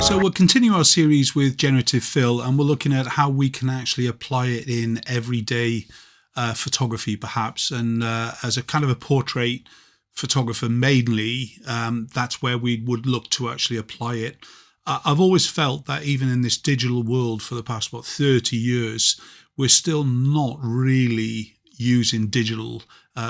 So we'll continue our series with generative fill, and we're looking at how we can actually apply it in everyday photography perhaps, and as a kind of a portrait photographer mainly, that's where we would look to actually apply it. I've always felt that even in this digital world for the past 30 years, we're still not really using digital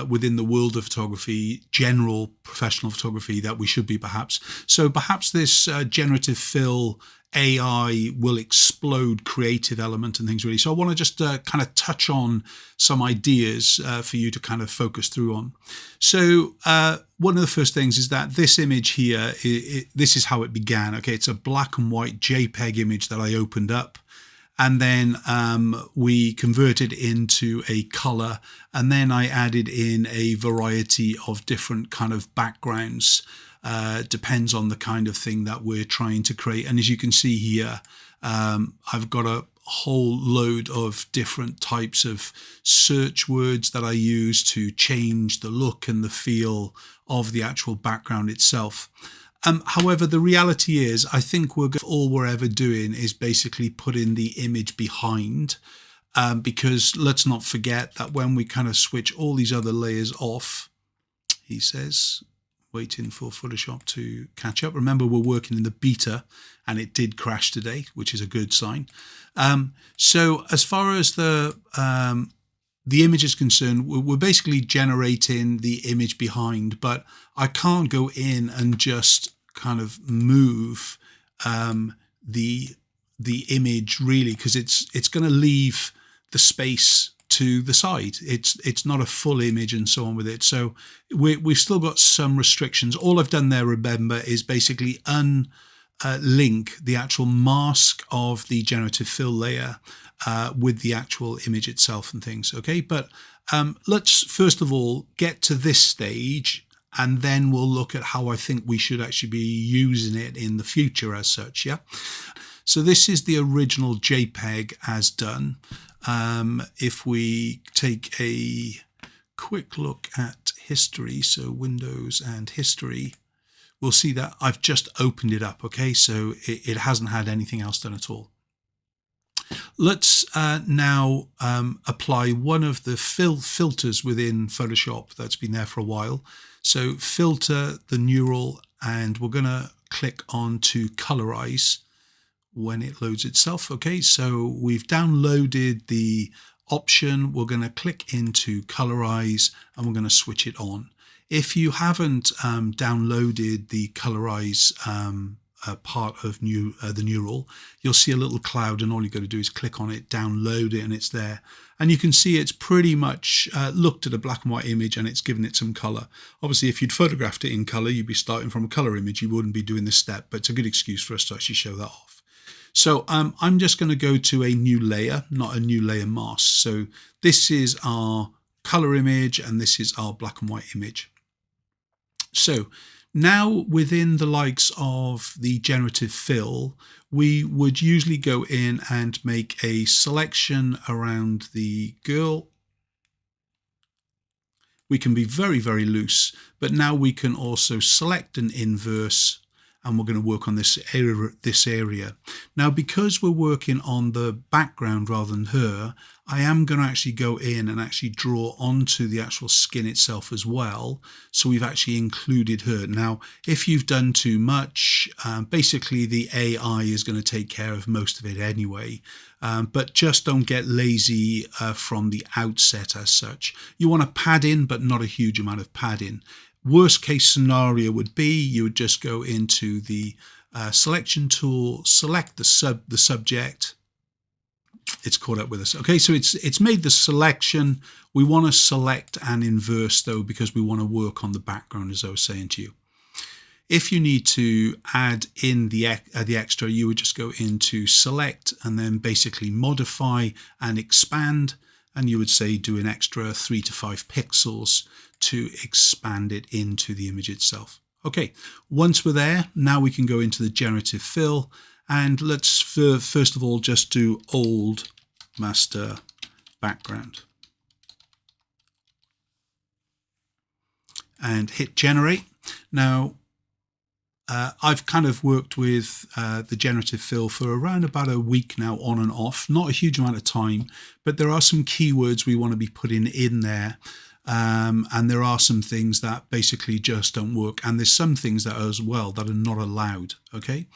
within the world of photography, general professional photography, that we should be perhaps. So perhaps this generative fill AI will explode creative element and things really. So I want to just kind of touch on some ideas for you to kind of focus through on. So one of the first things is that this image here, this is how it began. Okay, it's a black and white JPEG image that I opened up. And then we converted into a color, and then I added in a variety of different kind of backgrounds. Depends on the kind of thing that we're trying to create. And as you can see here, I've got a whole load of different types of search words that I use to change the look and the feel of the actual background itself. However, the reality is, I think all we're ever doing is basically putting the image behind, because let's not forget that when we kind of switch all these other layers off, he says, waiting for Photoshop to catch up. Remember, we're working in the beta, and it did crash today, which is a good sign. So as far as the image is concerned, we're basically generating the image behind, but I can't go in and just kind of move the image really, because it's going to leave the space to the side. It's not a full image and so on with it. So we've still got some restrictions. All I've done there, remember, is basically link the actual mask of the generative fill layer with the actual image itself and things. Okay, but let's first of all get to this stage, and then we'll look at how I think we should actually be using it in the future as such. Yeah, so this is the original JPEG as done. If we take a quick look at history, so Windows and history, we'll see that I've just opened it up. Okay, so it hasn't had anything else done at all. Let's now apply one of the filters within Photoshop that's been there for a while. So filter the neural, and we're going to click on to colorize when it loads itself. Okay, so we've downloaded the option. We're going to click into colorize, and we're going to switch it on. If you haven't downloaded the colorize part of the neural, you'll see a little cloud, and all you got to do is click on it, download it, and it's there. And you can see it's pretty much looked at a black and white image, and it's given it some color. Obviously, if you'd photographed it in color, you'd be starting from a color image. You wouldn't be doing this step, but it's a good excuse for us to actually show that off. So I'm just going to go to a new layer, not a new layer mask. So this is our color image, and this is our black and white image. So now within the likes of the generative fill, we would usually go in and make a selection around the girl. We can be very, very loose, but now we can also select an inverse, and we're going to work on this area. Now, because we're working on the background rather than her, I am going to actually go in and actually draw onto the actual skin itself as well. So we've actually included her. Now, if you've done too much, basically the AI is going to take care of most of it anyway. But just don't get lazy from the outset as such. You want to pad in, but not a huge amount of padding. Worst case scenario would be you would just go into the selection tool, select the subject. It's caught up with us. Okay, so it's made the selection. We want to select an inverse though, because we want to work on the background, as I was saying to you. If you need to add in the extra, you would just go into select and then basically modify and expand, and you would say do an extra 3 to 5 pixels to expand it into the image itself. Okay, once we're there, now we can go into the generative fill, and let's first of all just do old master background and hit generate. Now I've kind of worked with the generative fill for around about a week now, on and off, not a huge amount of time, but there are some keywords we want to be putting in there. And there are some things that basically just don't work. And there's some things that are as well that are not allowed. Okay.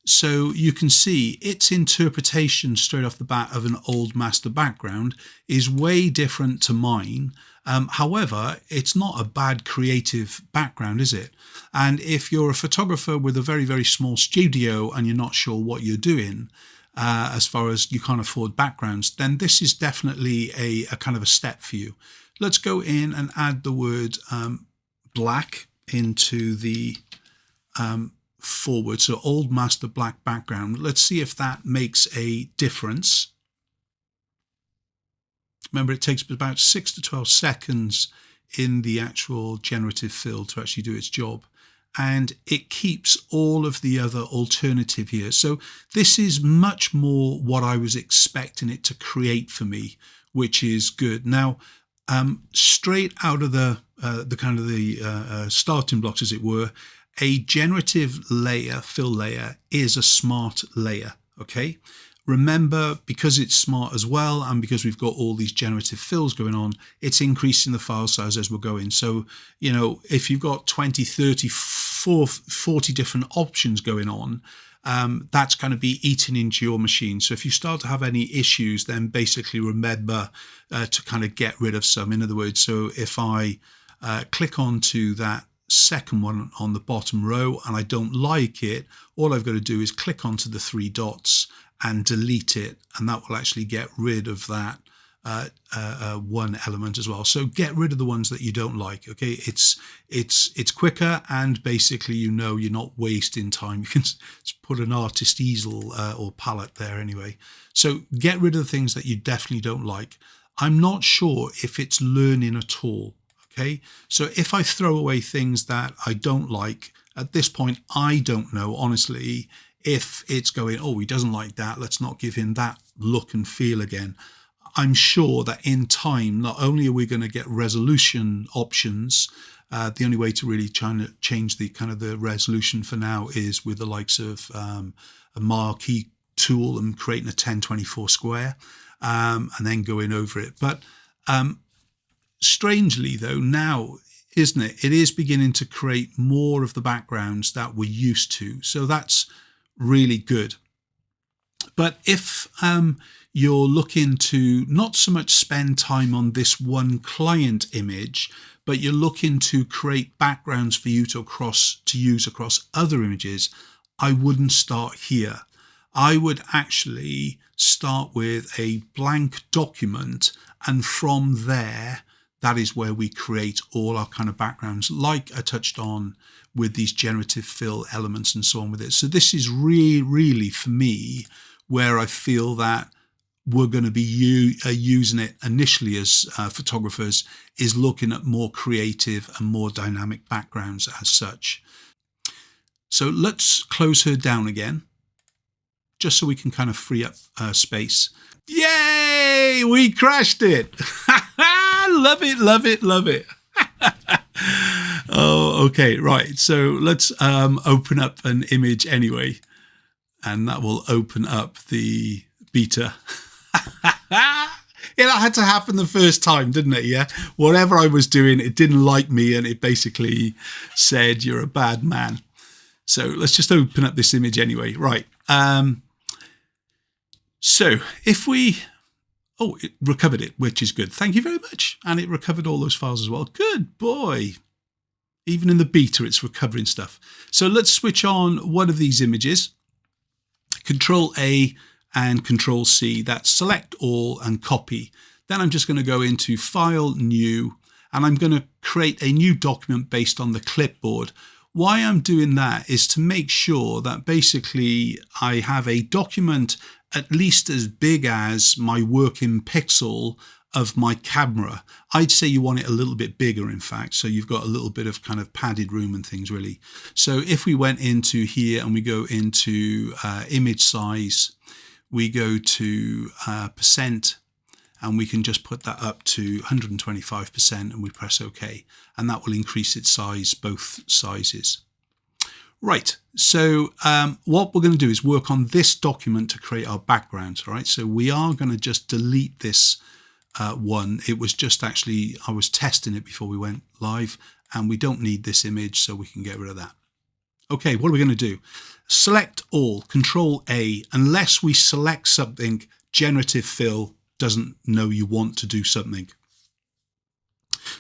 So you can see its interpretation straight off the bat of an old master background is way different to mine. However, it's not a bad creative background, is it? And if you're a photographer with a very, very small studio and you're not sure what you're doing, as far as you can't afford backgrounds, then this is definitely a kind of a step for you. Let's go in and add the word black into the forward. So old master black background. Let's see if that makes a difference. Remember, it takes about 6 to 12 seconds in the actual generative fill to actually do its job. And it keeps all of the other alternative here. So this is much more what I was expecting it to create for me, which is good. Now, straight out of the kind of the starting blocks, as it were, a generative layer, fill layer, is a smart layer. Okay. Remember, because it's smart as well, and because we've got all these generative fills going on, it's increasing the file size as we're going. So, you know, if you've got 20, 30, 40 different options going on, that's going to be eating into your machine. So if you start to have any issues, then basically remember to kind of get rid of some. In other words, so if I click onto that second one on the bottom row and I don't like it, all I've got to do is click onto the 3 dots and delete it, and that will actually get rid of that one element as well. So get rid of the ones that you don't like. Okay, it's quicker, and basically, you know, you're not wasting time. You can put an artist easel or palette there anyway. So get rid of the things that you definitely don't like. I'm not sure if it's learning at all. Okay, so if I throw away things that I don't like at this point, I don't know honestly if it's going, oh, he doesn't like that, let's not give him that look and feel again. I'm sure that in time, not only are we going to get resolution options, the only way to really try to change the kind of the resolution for now is with the likes of a marquee tool and creating a 1024 square and then going over it. But strangely though, now, isn't it, it is beginning to create more of the backgrounds that we're used to. So that's really good. But if you're looking to not so much spend time on this one client image, but you're looking to create backgrounds for you to use across other images, I wouldn't start here. I would actually start with a blank document, and from there, that is where we create all our kind of backgrounds, like I touched on with these generative fill elements and so on with it. So this is really for me where I feel that we're going to be using it initially as photographers, is looking at more creative and more dynamic backgrounds as such. So let's close her down again, just so we can kind of free up space. Yay! We crashed it. Love it, love it, love it. Oh, okay, right. So let's open up an image anyway, and that will open up the beta. It had to happen the first time, didn't it? Yeah. Whatever I was doing, it didn't like me, and it basically said, you're a bad man. So let's just open up this image anyway. Right. So if we... Oh, it recovered it, which is good. Thank you very much. And it recovered all those files as well. Good boy. Even in the beta, it's recovering stuff. So let's switch on one of these images. Control A and Control C. That's select all and copy. Then I'm just going to go into File, New, and I'm going to create a new document based on the clipboard. Why I'm doing that is to make sure that basically I have a document at least as big as my working pixel of my camera. I'd say you want it a little bit bigger, in fact, so you've got a little bit of kind of padded room and things really. So if we went into here and we go into image size, we go to percent, and we can just put that up to 125%, and we press OK, and that will increase its size, both sizes. Right, so what we're going to do is work on this document to create our backgrounds. All right, so we are going to just delete this one. It was just actually, I was testing it before we went live, and we don't need this image, so we can get rid of that. Okay, what are we going to do? Select all, Control A. Unless we select something, Generative Fill doesn't know you want to do something.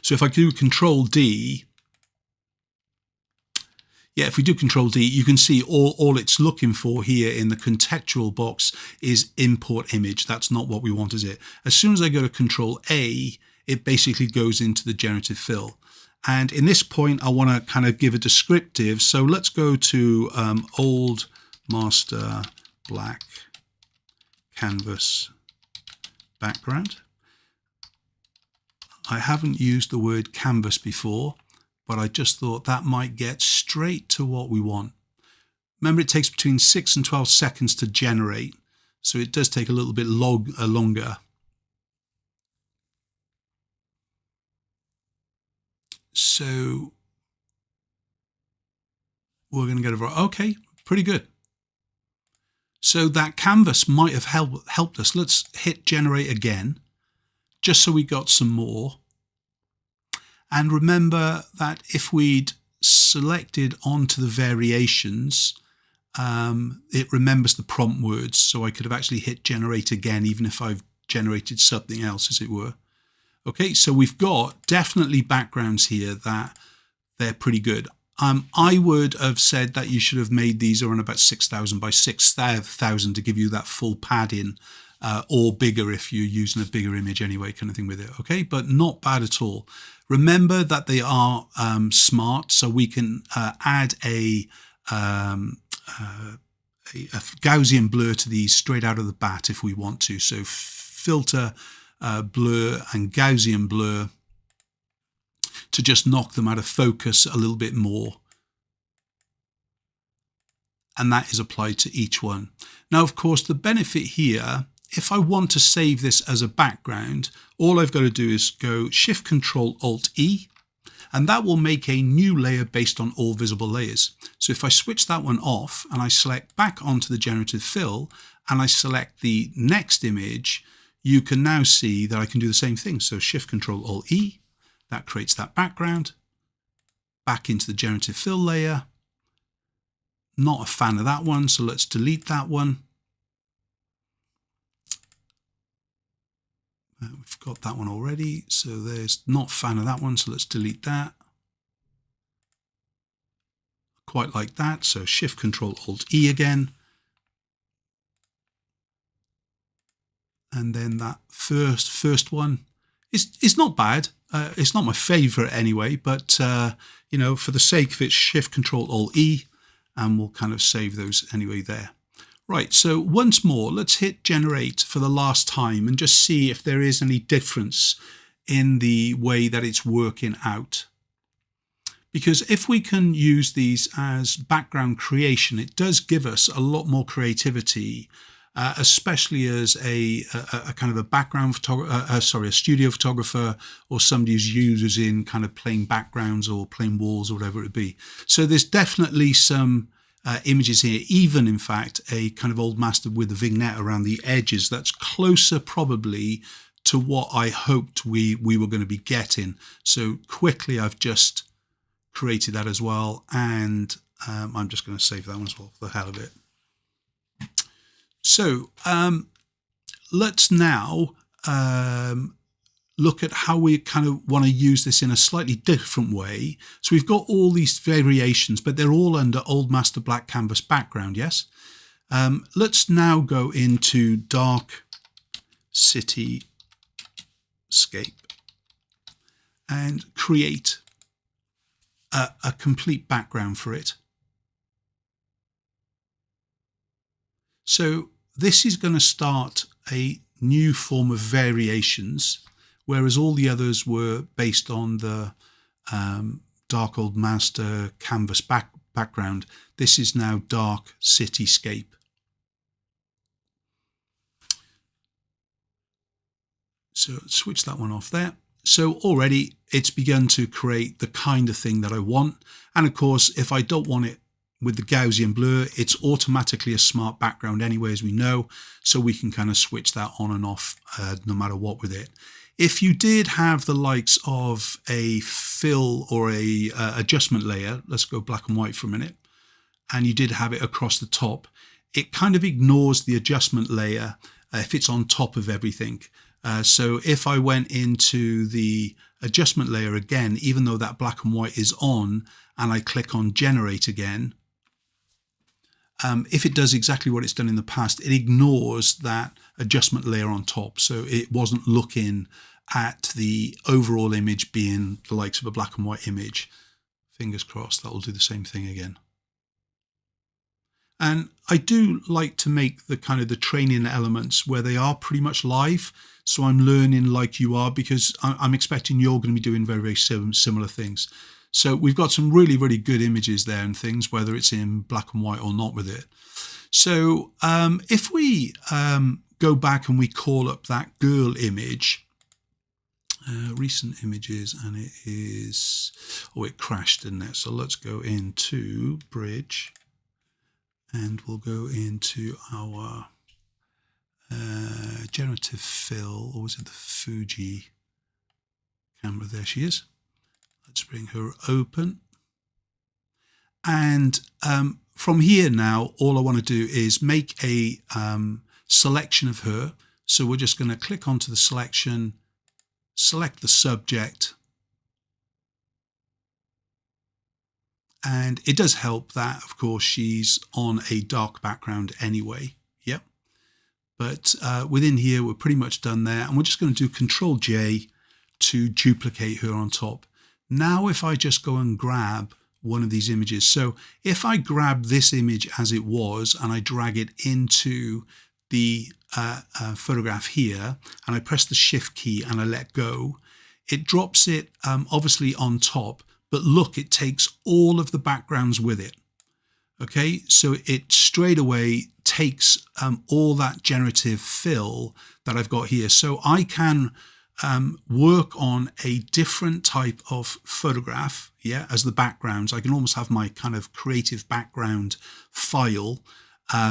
So if I do Control D, yeah, if we do Control D, you can see all it's looking for here in the contextual box is import image. That's not what we want, is it? As soon as I go to Control A, it basically goes into the Generative Fill. And in this point, I want to kind of give a descriptive. So let's go to Old Master Black Canvas Background. I haven't used the word canvas before, but I just thought that might get straight to what we want. Remember, it takes between 6 and 12 seconds to generate, so it does take a little bit longer. So we're going to get over. Okay, pretty good. So that canvas might have helped us. Let's hit generate again, just so we got some more. And remember that if we'd selected onto the variations, it remembers the prompt words. So I could have actually hit generate again, even if I've generated something else, as it were. Okay, so we've got definitely backgrounds here that they're pretty good. I would have said that you should have made these around about 6,000 by 6,000 to give you that full padding, or bigger if you're using a bigger image anyway, kind of thing with it. Okay, but not bad at all. Remember that they are smart, so we can add a Gaussian blur to these straight out of the bat if we want to. So filter, blur and Gaussian blur to just knock them out of focus a little bit more. And that is applied to each one. Now, of course, the benefit here, if I want to save this as a background, all I've got to do is go Shift Control Alt E, and that will make a new layer based on all visible layers. So if I switch that one off and I select back onto the Generative Fill and I select the next image, you can now see that I can do the same thing. So Shift Control Alt E, that creates that background. Back into the Generative Fill layer. Not a fan of that one, so let's delete that one. We've got that one already, so there's not a fan of that one, so let's delete that. Quite like that, so Shift Control Alt E again. And then that first one is not bad. It's not my favorite anyway, but you know, for the sake of it, Shift Control Alt E, and we'll kind of save those anyway there. Right, so once more, let's hit generate for the last time and just see if there is any difference in the way that it's working out. Because if we can use these as background creation, it does give us a lot more creativity, especially as a kind of a background photographer, a studio photographer, or somebody who's using kind of plain backgrounds or plain walls or whatever it be. So there's definitely some images here, even in fact a kind of old master with a vignette around the edges that's closer probably to what I hoped we were going to be getting. So quickly I've just created that as well, and I'm just going to save that one as well for the hell of it. So let's now look at how we kind of want to use this in a slightly different way. So we've got all these variations, but they're all under Old Master Black Canvas Background, yes? Let's now go into Dark Cityscape and create a complete background for it. So this is going to start a new form of variations, whereas all the others were based on the Dark Old Master Canvas background. This is now Dark Cityscape. So switch that one off there. So already it's begun to create the kind of thing that I want. And of course, if I don't want it with the Gaussian blur, it's automatically a smart background anyway, as we know, so we can kind of switch that on and off no matter what with it. If you did have the likes of a fill or a adjustment layer, let's go black and white for a minute, and you did have it across the top, it kind of ignores the adjustment layer if it's on top of everything. So if I went into the adjustment layer again, even though that black and white is on, and I click on generate again, if it does exactly what it's done in the past, it ignores that adjustment layer on top. So it wasn't looking at the overall image being the likes of a black and white image. Fingers crossed that will do the same thing again. And I do like to make the kind of the training elements where they are pretty much live. So I'm learning like you are, because I'm expecting you're going to be doing very, very similar things. So we've got some really, really good images there and things, whether it's in black and white or not with it. So if we go back and we call up that girl image, recent images, and it is, oh, it crashed, didn't it? So let's go into bridge. And we'll go into our generative fill, or was it the Fuji camera? There she is. Let's bring her open. And from here now, all I want to do is make a selection of her. So we're just going to click onto the selection, select the subject. And it does help that, of course, she's on a dark background anyway. Yep. But within here, we're pretty much done there. And we're just going to do Control J to duplicate her on top. Now, if I just go and grab one of these images. So if I grab this image as it was and I drag it into the photograph here, and I press the Shift key and I let go, it drops it obviously on top. But look, it takes all of the backgrounds with it. Okay, so it straight away takes all that generative fill that I've got here. So I can work on a different type of photograph, yeah, as the backgrounds. I can almost have my kind of creative background file.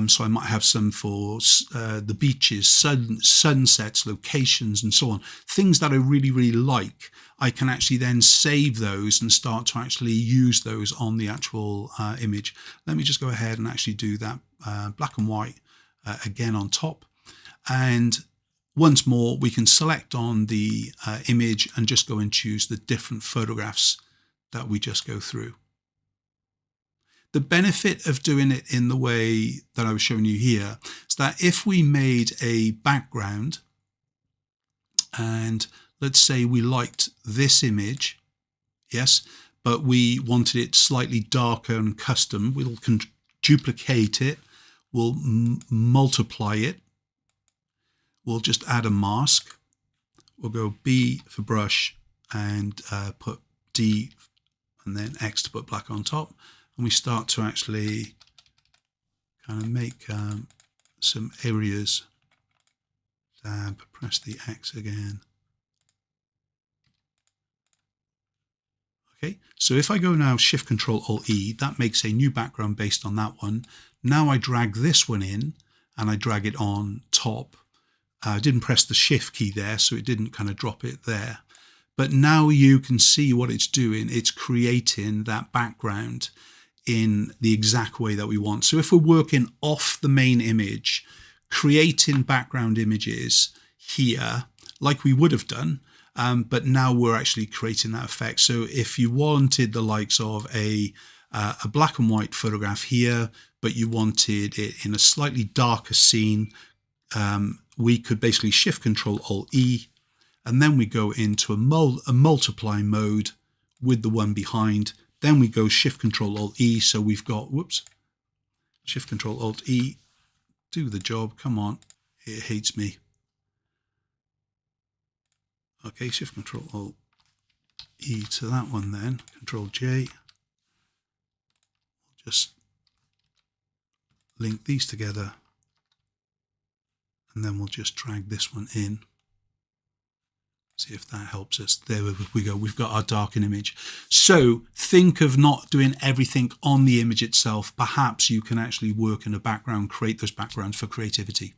So I might have some for the beaches, sunsets, locations, and so on. Things that I really, really like. I can actually then save those and start to actually use those on the actual image. Let me just go ahead and actually do that black and white again on top. And once more, we can select on the image and just go and choose the different photographs that we just go through. The benefit of doing it in the way that I was showing you here is that if we made a background, and let's say we liked this image, yes, but we wanted it slightly darker and custom, we'll duplicate it, we'll multiply it, we'll just add a mask, we'll go B for brush and put D and then X to put black on top. And we start to actually kind of make some areas. Tab, press the X again. Okay, so if I go now Shift Control Alt E, that makes a new background based on that one. Now I drag this one in and I drag it on top. I didn't press the Shift key there, so it didn't kind of drop it there. But now you can see what it's doing. It's creating that background in the exact way that we want. So if we're working off the main image, creating background images here, like we would have done, but now we're actually creating that effect. So if you wanted the likes of a black and white photograph here, but you wanted it in a slightly darker scene, we could basically Shift Control Alt E, and then we go into a multiply mode with the one behind. Then we go Shift Control Alt E. So we've got, whoops, Shift Control Alt E, do the job. Come on, it hates me. Okay, Shift Control Alt E to that one then. Control J. Just link these together. And then we'll just drag this one in. See if that helps us. There we go. We've got our darken image. So think of not doing everything on the image itself. Perhaps you can actually work in a background, create those backgrounds for creativity.